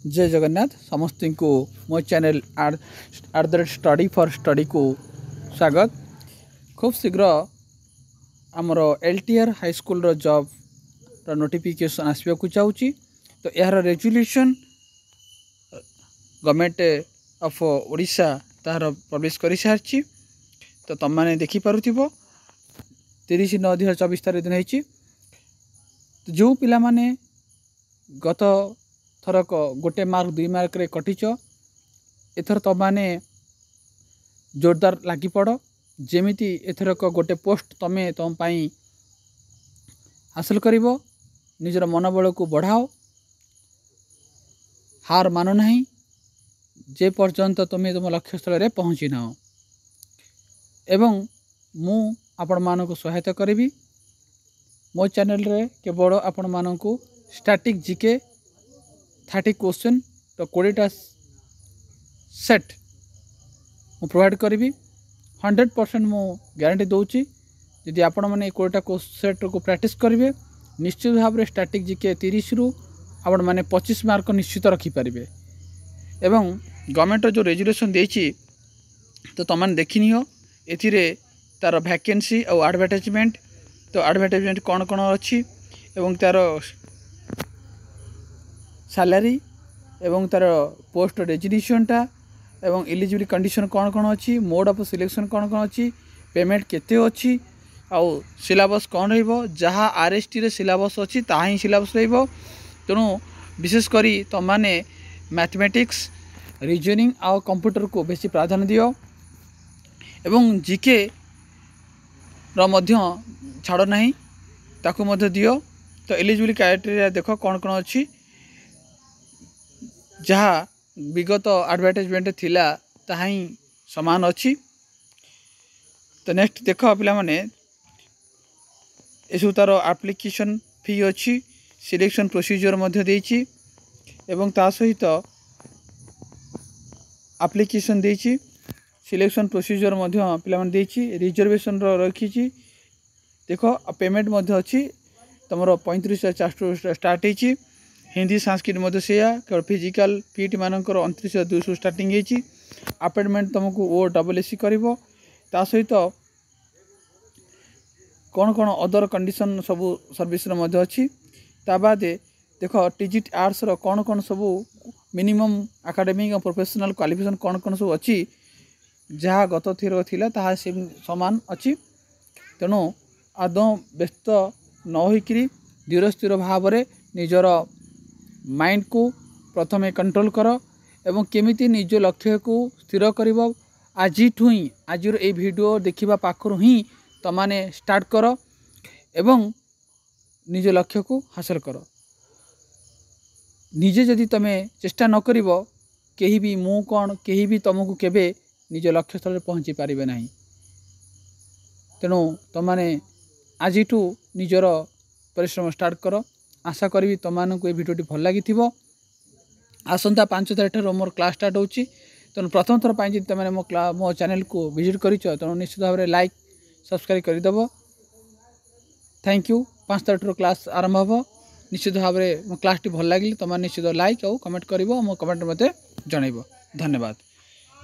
जय जगन्नाथ समस्त को मो चैनल स्टडी फॉर स्टडी को स्वागत। खूब शीघ्र आमर एलटीआर हाई स्कूल रो जॉब रो नोटिफिकेशन आसवा को चाहूँगी। तो यार रेजुल्यूशन गवर्नमेंट ऑफ ओडिशा तार प्रवेश कर सारी। तो तुम मैंने देखिपुव 30/9/2024 तारीख दिन होती। तो जो पिला माने गत थरक गोटे मार्क 2 मार्क रे कटिच एथर तुम मैंने जोरदार लगी पड़ जेमिति एथरक गोटे पोस्ट तमें तुम हासिल कर निजर मनोबल को बढ़ाओ। हार मान ना जे पर्यंत तुम्हें तुम लक्ष्य स्थल में पहुँची ना एवं मु आपण मानक सहायता करी। मो चैनल रे केवल आपण मानक स्टैटिक जीके 30 क्वेश्चन तो 20टा सेट मु प्रोवाइड करी। 100% मु गारंटी दूची यदि आपण मैंने 20टा सेट को प्रैक्टिस करेंगे निश्चित भाव में स्टैटिक जीके 30 रु आपण मैंने 25 मार्क निश्चित रखिपारे। एवं गवर्नमेंट जो रेजुलेशन देछि तो तुम देखनी हो एथिरे तार वैकेंसी और एडवर्टाइजमेंट। तो एडवर्टाइजमेंट कौन कौन अच्छी एवं तार सैलरी एवं तार पोस्ट डेजिग्नेशनटा एवं एलिजिबिलिटी कंडीशन कौन कौन अच्छी, मोड ऑफ सिलेक्शन कौन कौन अच्छी, पेमेंट केते अच्छी आउ सिलेबस कौन रहिबो। जहाँ आरएसटी रे सिलेबस अच्छी ता ही सिलेबस रहिबो। तेणु विशेष करी तुम माने मैथमेटिक्स रीजनिंग आउ कंप्यूटर को बेसी प्राधान्य दियो एवं जीके रो मध्य छाड़ नहीं ताकू मध्य दियो। तो एलिजिबिलिटी क्राइटेरिया देखो कौन कौन अच्छी जहाँ विगत एडवर्टाइजमेंट थिला ताहा ही समान अच्छी। तो नेक्स्ट देख पिला माने एसु तार एप्लिकेशन फी अच्छी, सिलेक्शन प्रोसीजर मध्य देछि एवं ता सहित एप्लिकेशन देछि, सिलेक्शन प्रोसीजर मध्य पिला माने देछि, रिजर्वेशन रखी देखो पेमेंट मध्य अच्छी। तुमर 35,000 स्टार्ट होती। हिंदी संस्कृत मध्य से केवल फिजिकल पीट मानकर 29,200 स्टार्टिंग होती। अपॉइंटमेंट तुमको OSSC कर सहित कौन कौन अदर कंडीशन सबू सर्विस मध्य अच्छी। ता बाद देख टीजीटी आर्ट्स रो कौन कौन सबू मिनिमम एकेडमिक और प्रोफेशनल क्वालिफिकेशन कौन कौन सब अच्छी जहाँ गत थर थिला ताहा समान अच्छी। तेणु आदौ व्यस्त न होकरी धीर स्थिर भाव में निजर माइंड को प्रथमे कंट्रोल कर एवं केमिति निज लक्ष्य को स्थिर कर आज ही आज ये वीडियो देखा पाखर ही तमाने स्टार्ट कर एवं निज लक्ष्य को हासिल कर। निजे जदि तमे चेष्टा न करिवो केही भी मु कौन केही भी तुमको केबे निज लक्ष्य स्थल पहुँची पारिबे नहीं। तेणु तमाने आज निजर परिश्रम स्टार्ट कर। आशा करी तुमको ये भिडियोटी भल लगी आसंता 5 तारीख मोर क्लास स्टार्ट होची। तेणु प्रथम थर पर तुम मो चैनल को विजिट कर तेणु निश्चित भाव में लाइक सब्सक्राइब करदेव। Thank you. 5 तारीख क्लास आरंभ हो निश्चित भाव में मो क्लास टी भल लगे तुम निश्चित लाइक और कमेंट कर मो कमेंट मत जनइब। धन्यवाद।